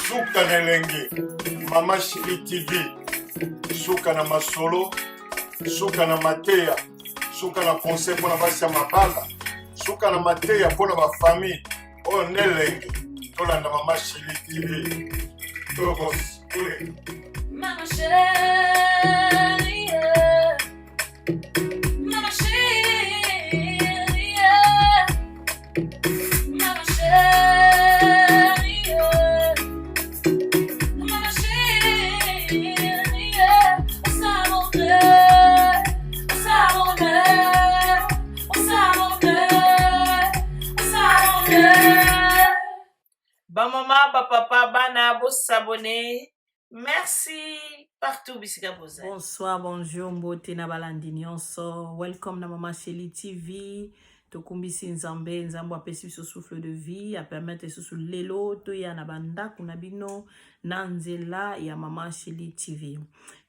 Suka na Elengi, Mama Shili TV, suka na masolo, suka na mateya, suka na conseil pour la basi ya mabala, suka na mateya pour la famille. Oh Nelengi, tolanda Mama Shili TV. Tokos, kule. Mama Shili, yeah. Mama Shili, yeah. Mama Shili, yeah. Mama Shili, yeah. Ba maman, ba papa, bana, bo s'abonner. Merci partout bisika boza. Bonsoir, bonjour, mbote na balandi nyonso. Welcome na Mama Shili TV. Tokumbisi nzambe, nzambo apesi biso souffle de vie, a permettre susu lelo to ya na banda kuna bino na nzela ya Mama Shili TV.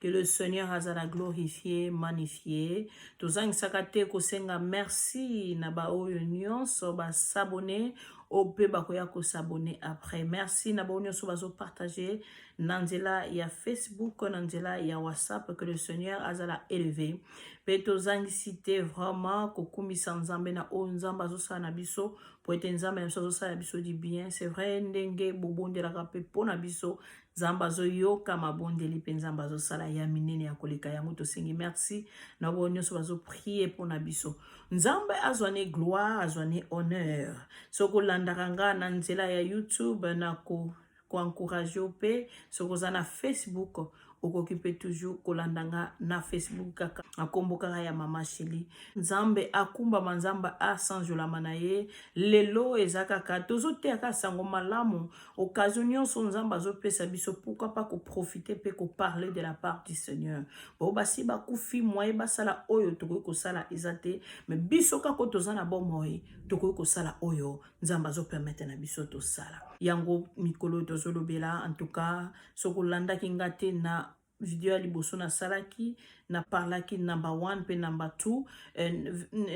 Que le Seigneur azala glorifié, magnifié. Tozangisaka te kosenga merci na ba oyo nyonso ba s'abonner. Ope bakoya ko s'abonner après. Merci na ba oyo nyonso bazo partager nanzela ya Facebook, nanzela ya WhatsApp, que le Seigneur azala élevé. Peto zangisite vraiment kokumbisa nzambe na o nzamba zosa na biso pour être nzambe na zosa na biso di bien. C'est vrai ndenge bobondela pe pona biso nzamba zo yoka mabondeli pe nzamba zo sala ya minene ya koleka yango to sengi merci na bo nyonso bazo prier pona biso. Nzambe azwane gloire, azwane honneur. Soko landaranga na nzela ya YouTube na ko encourager pe soko za na Facebook okokipe toujours kolandanga na Facebook kaka akomboka ya Mama Shili. Nzambe akumba manzamba asanjola manaye lelo ezaka ka tozote aka sango malamu occasion nyonso nzamba zo pesa biso pourquoi pas ko profiter pe ko parler de la part du Seigneur. Bo basi ba kufi moye basala oyo tokoki ko sala ezate mais biso kako tozana bon moye tokoki ko sala oyo nzamba zo permettre na biso to sala. Yango mikolo tozolobela en tout cas soko landa kingate na video liboso na salaki na parlaki number 1 pe number 2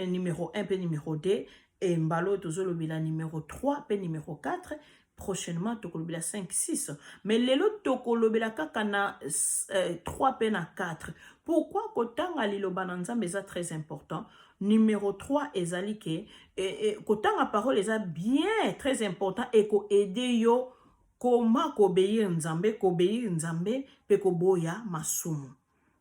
numéro 1 pe numéro 2 et mbalo tozolobela numéro 3 pe numéro 4 prochainement tokolobela 5 6 mais lelo tokolobela kaka na 3 pe na 4. Pourquoi kotanga liloba na nzambe eza très important. Numéro 3 ezali ke kotanga parole eza bien très important et ko aider yo comment obéir nzambe pe koboya masumu.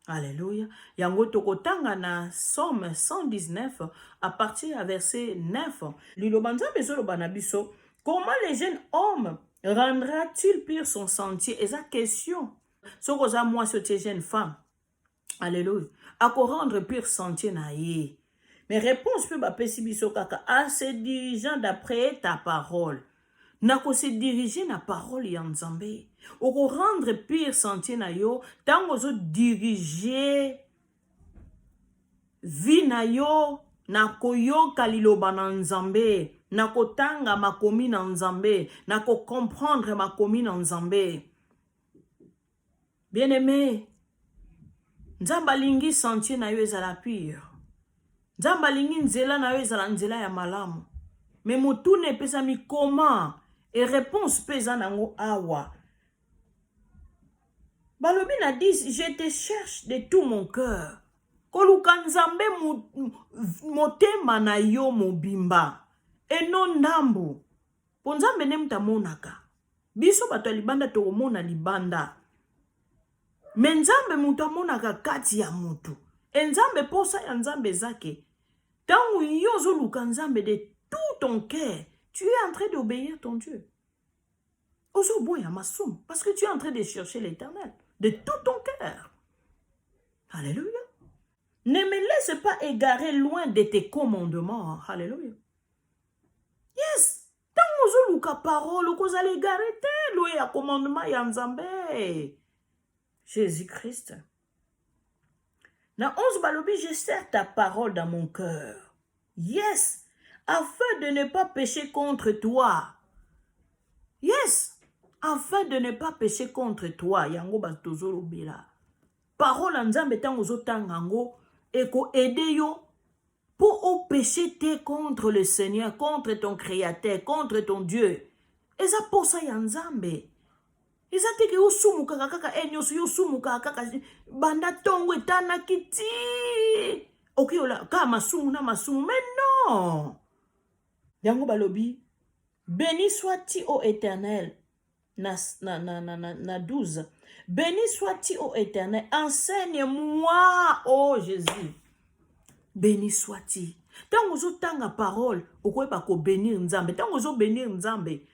Alléluia. Yango tokotanga na Somme 119 à partir à verset 9. Liloba nzambe zoloba na biso, comment le jeune homme rendra-t-il pur son sentier? Et sa question. Soko za moi sur tes jeunes femmes. Alléluia. À ko rendre pur sentier na ye. Mais réponse peut ba pesi biso kaka en se dirigeant d'après ta parole. Nako se diriger na parole ya nzambe. Oko rendre pire sentier na yo, tango zo diriger vie na yo, nako yoka liloba na nzambe, nako tanga makomi na nzambe, nako comprendre makomi na nzambe. Bien aimé, nzamba lingi sentier na yo ezala pire. Nzamba lingi nzela na yo ezala nzela ya malamu. Mais motune pesa mi comment? Et réponse pesa nango awa. Balobi na dit, je te cherche de tout mon cœur. Koluka nzambe motema na yo mobimba. Et non ndambo. Ponzambe nemta monaka. Biso bato libanda to mona libanda. Menzambe muta monaka kati ya mutu. Enzambe posa ya nzambe zake. Tangu yozo luka nzambe de tout ton cœur. Tu es en train d'obéir ton Dieu. Parce que tu es en train de chercher l'Éternel de tout ton cœur. Alléluia. Ne me laisse pas égarer loin de tes commandements. Alléluia. Yes. Tant que tu parole, vous allez égarer le commandement yanzambe. Jésus-Christ. Dans 11 balobi, je serre ta parole dans mon cœur. Yes. Afin de ne pas pécher contre toi. Yes. Afin de ne pas pécher contre toi. Yango batozolo bela. Parole nzambe tango zotangango eko aider yo pour pécher contre le Seigneur, contre ton Créateur, contre ton Dieu. eza posa ya nzambe. Eza teke yo sumuka kaka enyoso yo sumuka kaka banda tongo etana kiti. Ok ola ka masumu na masumu mais non. Yango balobi béni sois-tu ô Éternel. Na 12. Béni sois-tu ô Éternel. Enseigne-moi ô Jésus. Béni sois-tu. Tant ozo tanga parole okoyeba ko bénir nzambe. Tant ozo bénir nzambe.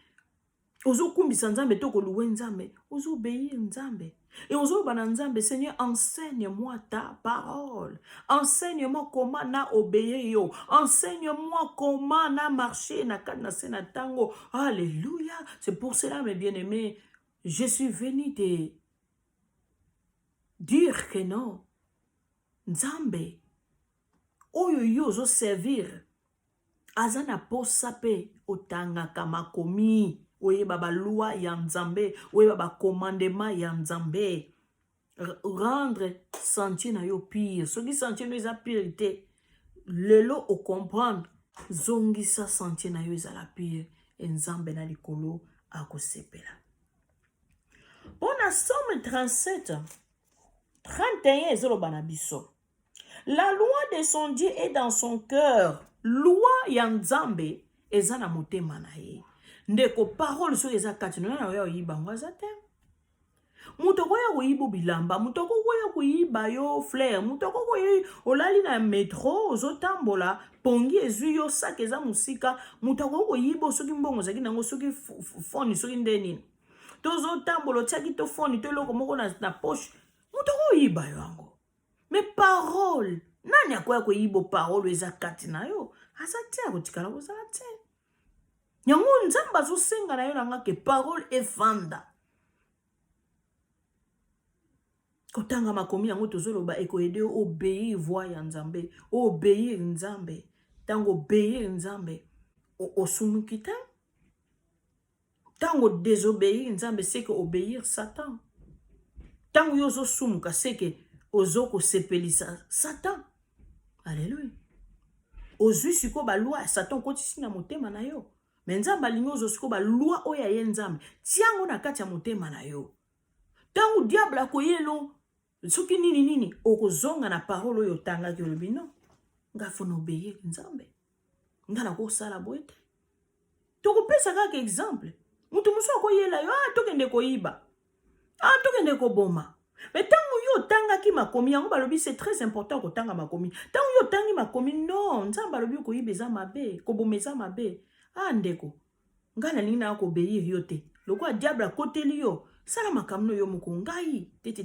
Ozo kumbisa nzambe to ko louer nzambe. Ozo obéir nzambe. Et ozo bana nzambe, Seigneur, enseigne-moi ta parole. Enseigne-moi comment na obéir yo. Enseigne-moi comment na marcher na kadnase na tango. Alléluia. C'est pour cela, mes bien-aimés, je suis venu te dire que non. Nzambe. Oyo yo ozo servir. Azana posa pe otanga kamakomi. Oye baba loi ya nzambe, oye baba commandement ya nzambe. Rendre sentier na yo pire. Ce qui sentier no eza pire te. Lelo o comprendre. Zongi sa sentier na yo eza la pire. Et nzambe na likolo akosepela. Bon na Somme 37, 31 ezolo banabiso. La loi de son Dieu est dans son cœur. Loi ya nzambe eza na motema na ye. Ndeko parole so eza kati na yo yiba ngwaza te. Mutoko ya kuyiba bilamba, mutoko ya kuyiba yo fleur, mutoko ya olali na metro ozotambola pongi ezwi yo sac eza musika, mutoko kuyiba soki mbongo zaki nango soki foni soki ndeni. Tozo tambola tiaki to foni to loko moko na poche, mutoko yiba yo ango. Mais parole, nani akoya kuyiba parole eza kati na yo? Asa te akotikala kozala te. Yango nzamba zo senga na yo nanga ke parole efanda. Kotanga makomi yango tozoloba eko ede obéir voix ya nzambe, obéir nzambe, tango obéir nzambe, osumukita. Tango désobéir nzambe c'est que obéir Satan. Tango yozo sumuka c'est que ozoko sepelisa Satan. Alléluia. Ozui siko ba loi Satan kotisi na motema na yo. Mais nzamba lingo zosiko ba loi oya ye nzambe. Tiango na kati ya motema na yo. Tango diable akoyelo soki nini okozonga na parole oyo tanga ki olobino. Nga fona obéir nzambe. Nga na ko sala boete. Toko pesa kaka exemple. Mutu muso akoyela yo tokende koyiba. Tokende ko boma. Mais tango yo tanga ki makomi yango balobi c'est très important ko tanga makomi. Tango yo tangi makomi non, nzamba balobi ko yibeza mabe, ko bomeza mabe. Ndeko. Ngana nina ko obéir yo te. Loko diable akoteli yo. Sala makamno yo moko ngai tete.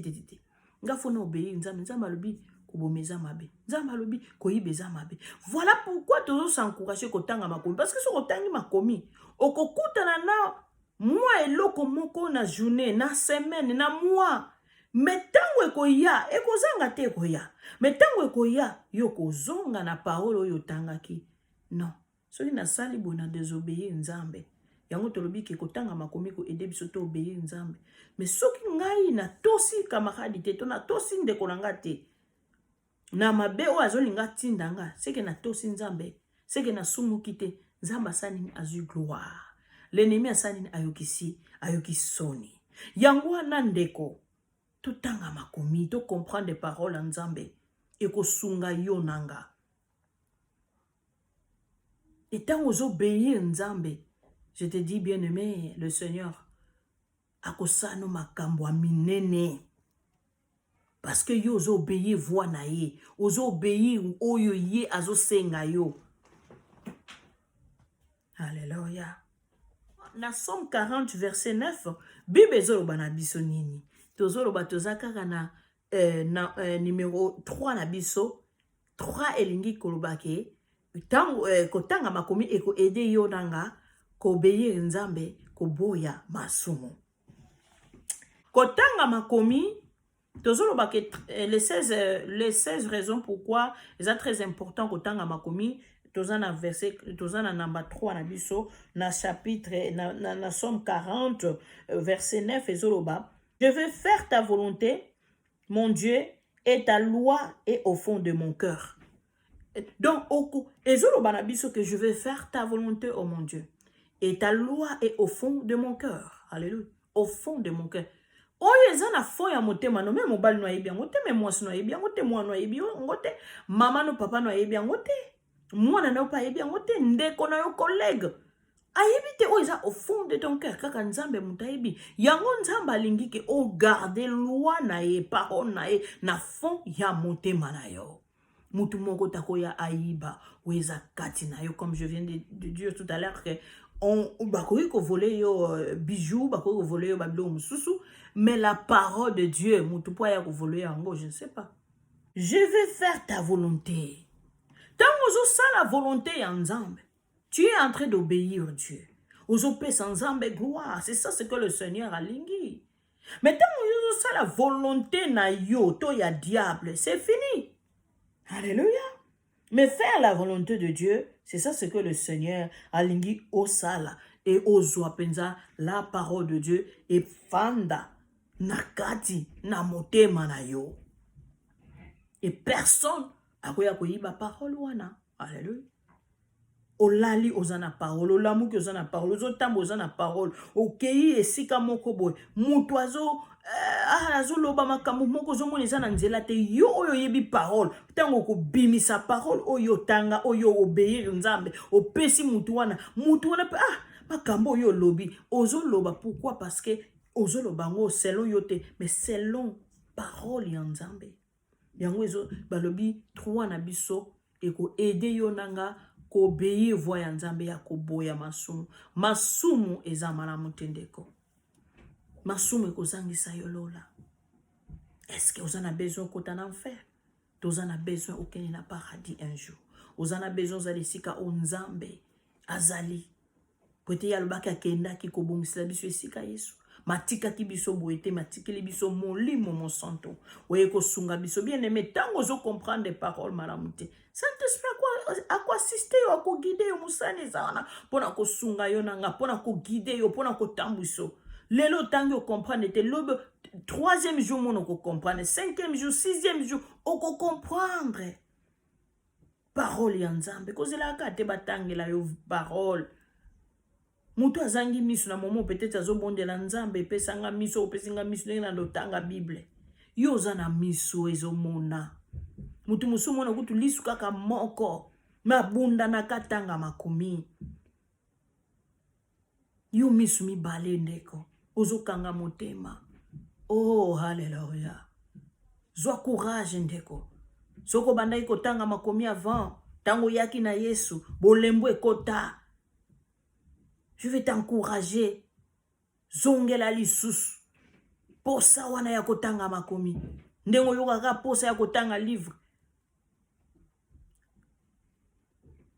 Nga fona obéir nzambe balobi ko bomeza mabe. Nzamba balobi ko yibeza mabe. Voilà pourquoi tozo s'encourager ko tanga makomi parce que so ko tangi makomi, okokutana na moi eloko moko na journée, na semaine, na mois. Mais tango ekoya, ekozanga te ekoya. Mais tango ekoya, yo kozonga na parole oyo tangaki. Non. Soki na sali bo na désobéir nzambe. Yango tolobi ke kotanga makomi ko aider biso to obéir nzambe. Mais soki ngai na tosi camarade te, to na tosi ndeko nanga te. Na mabe o azolinga tindanga, c'est que na tosi nzambe, c'est que na sumuki te, nzamba sani azu gloire. L'ennemi asani ayoki soni. Yango wana ndeko to tanga makomi, to comprendre des paroles en nzambe et ko sunga yo nanga. Et tant aux obéir nzambe, je te dis bien aimé, le Seigneur akosano makambo minene. Parce que yo ozo obéir voix na ye, ozo obéir oyo ye azo senga yo. Alléluia. Na Somme 40 verset 9, Bible zoloba na biso nini. Tozoloba tozakaka na numéro 3 na biso. 3 elingi kolobake. Tango kotanga makomi eko ede yo nanga ko obéir nzambe ko boya masumu. Kotanga makomi tozoloba ke les 16 raisons pourquoi c'est très important kotanga makomi. Tozana verset, tozana number 3 na biso, na chapitre, na Somme 40, verset 9, et zoloba. Je veux faire ta volonté, mon Dieu, et ta loi est au fond de mon cœur. Donc, et zoloba na biso que je veux faire ta volonté, oh mon Dieu. Et ta loi est au fond de mon cœur. Alléluia. Au fond de mon cœur. Oyo eza na fond ya motema no, même mobali no ayebi yango te, même mwasi no ayebi yango te, mwana no ayebi yango te, mama no papa no ayebi yango te, mwana na yo pa ayebi yango te, ndeko na yo collègue ayebi te. Oyo eza au fond de ton cœur, kaka nzambe mutu ayebi yango. Nzambe alingi ke o garde loi na ye, parole na ye na fond ya motema na yo. Mutu moko takoya ayiba oyo eza kati na yo, comme je viens de dire tout à l'heure que bakoki ko voler yo bijoux, bakoki ko voler yo babilo mususu, mais la parole de Dieu mutu po ya ko voler yango, je ne sais pas. Je vais faire ta volonté. Tant ozo sa la volonté ya nzambe, tu es en train d'obéir Dieu. Ozo pesa nzambe gloire, c'est ça ce que le Seigneur a lingi. Mais tant ozo sa la volonté na yo to ya diable, c'est fini. Alléluia. Mais faire la volonté de Dieu, c'est ça ce que le Seigneur a lingi au sala et au penza la parole de Dieu et fanda nakati na motema na yo. Et personne a koyiba parole wana. Alléluia. Olali ozana parole, olamuki ozana parole, ozotambo ozana parole, okei esika moko boy, mutu azoloba makambo moko ozomona eza na nzela te, yo oyo yebi parole, tango kobimisa parole oyo tanga oyo obéir nzambe, opesi mutu wana pe makambo oyo lobi, ozoloba pourquoi? Parce que ozoloba ngo selon yo te, mais selon parole ya nzambe. Yango ezo balobi trois na biso eko aider yo nanga ko obéir voix ya nzambe ya koboya masumu. Masumu eza malamu tendeko. Masumu ekozangisa yo lola. Est-ce que vous en avez besoin kota na enfer? Vous en avez besoin okeni na paradis un jour. Vous en avez besoin zali sika o nzambe azali. Pote ya lobaka kenda ki kobongisa biso esika Yesu. Matika ki biso boete, matika li biso molimo mon santo. Oye ko sunga biso bien aimé, tango zo comprendre des paroles malamute. Saint-Esprit à quoi assister yo, à quoi guider yo musane zawana. Pona ko sunga yo nanga, pona ko guider yo, pona ko tambuso. Lelo tango yo comprendre te lobe, troisième jour mon ko comprendre, cinquième jour, sixième jour, on ko comprendre. Parole ya nzambe, ko zela ka te batangela yo parole. Mutu azangi misu na momo peut-être azobondela nzambe pesanga misu opesinga misu ndenge na lotanga Bible. Yo zana misu ezomona. Mutu musu mona kutu lisu kaka moko mabunda na katanga makumi. Yo misu mibale ndeko ozokanga motema. Oh hallelujah. Zwa courage ndeko. Soko bandai kotanga makomi avant tango yaki na Yesu bolembo ekota. Je vais t'encourager. Zongela lisusu. Posa wana ya kotanga makomi. Ndengo yokaka posa ya kotanga livre.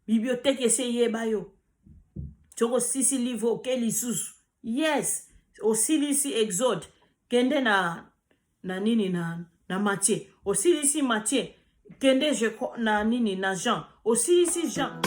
Bibliothèque essaye bayo. Choko sisi livre oke lisusu. Yes. Aussi lisi Exode. Kende na nini na Matthieu. Aussi lisi Matthieu. Kende na nini na Jean. Aussi lisi Jean.